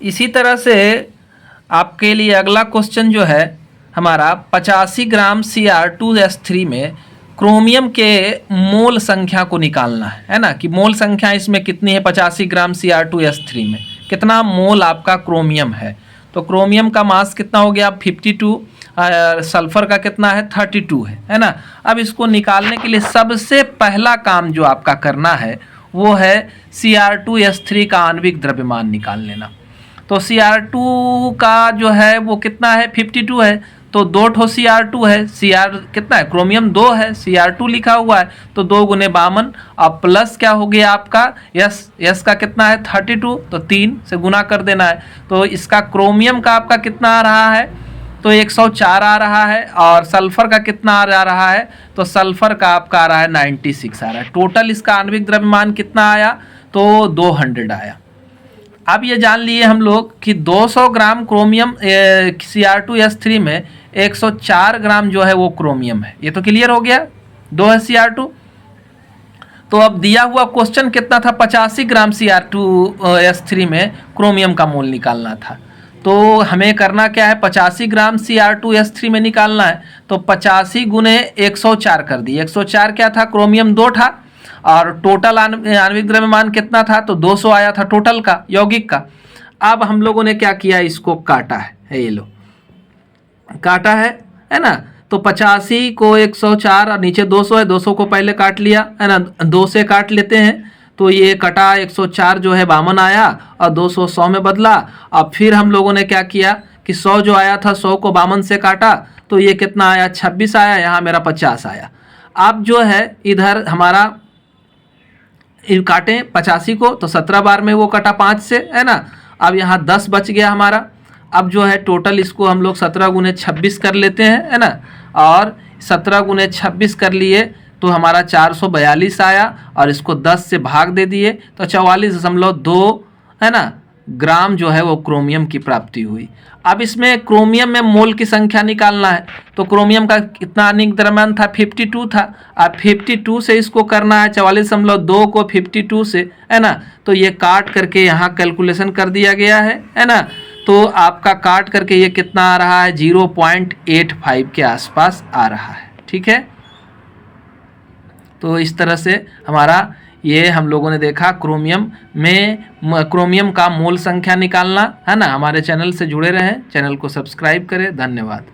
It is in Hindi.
इसी तरह से आपके लिए अगला क्वेश्चन जो है हमारा 85 ग्राम Cr2S3 में क्रोमियम के मोल संख्या को निकालना है ना, कि मोल संख्या इसमें कितनी है 85 ग्राम Cr2S3 में कितना मोल आपका क्रोमियम है। तो क्रोमियम का मास कितना हो गया 52, सल्फर का कितना है 32 है ना। अब इसको निकालने के लिए सबसे पहला काम जो आपका करना है वो है Cr2S3 का आणविक द्रव्यमान निकाल लेना। तो Cr2 का जो है वो कितना है 52 है, तो 2 ठो Cr2 है, Cr कितना है क्रोमियम 2 है, Cr2 लिखा हुआ है, तो 2 गुने 52 अब प्लस क्या हो गया आपका यस का कितना है 32, तो 3 से गुना कर देना है। तो इसका क्रोमियम का आपका कितना आ रहा है तो 104 आ रहा है, और सल्फर का कितना आ रहा है तो सल्फर का आपका आ रहा है 96 आ रहा है। टोटल इसका आणविक द्रव्यमान कितना आया तो 200 आया। अब ये जान लिए हम लोग कि 200 ग्राम क्रोमियम Cr2S3 में 104 ग्राम जो है वो क्रोमियम है। ये तो क्लियर हो गया, 2 है Cr2। तो अब दिया हुआ क्वेश्चन कितना था 85 ग्राम Cr2S3 में क्रोमियम का मोल निकालना था। तो हमें करना क्या है 85 ग्राम Cr2S3 में निकालना है, तो 85 गुने 104 कर दिए। 104 क्या था क्रोमियम 2 था, और टोटल आणविक द्रव्यमान कितना था तो 200 आया था टोटल का यौगिक का। अब हम लोगों ने क्या किया इसको काटा है ये लो काटा है ना। तो 85 को 104 और नीचे 200 है, 200 को पहले काट लिया है ना, 2 से काट लेते हैं तो ये कटा 104 जो है 52 आया और 200 100 में बदला। अब फिर हम लोगों ने क्या किया कि 100 जो आया था 100 को 52 से काटा तो ये कितना आया 26 आया, यहाँ मेरा 50 आया। अब जो है इधर हमारा काटें 85 को तो 17 बार में वो कटा 5 से है ना। अब यहाँ 10 बच गया हमारा। अब जो है टोटल इसको हम लोग 17 गुने 26 कर लेते हैं है ना, और 17 गुने 26 कर लिए तो हमारा 442 आया, और इसको 10 से भाग दे दिए तो 44.2 है ना ग्राम जो है वो क्रोमियम की प्राप्ति हुई। अब इसमें क्रोमियम में मोल की संख्या निकालना है, तो क्रोमियम का कितना आणविक द्रव्यमान था 52 था। अब 52 से इसको करना है 44.2 को 52 से है ना, तो ये काट करके यहाँ कैलकुलेशन कर दिया गया है ना। तो आपका काट करके ये कितना आ रहा है 0.85 के आसपास आ रहा है। ठीक है, तो इस तरह से हमारा ये हम लोगों ने देखा क्रोमियम का मोल संख्या निकालना है ना। हमारे चैनल से जुड़े रहें, चैनल को सब्सक्राइब करें। धन्यवाद।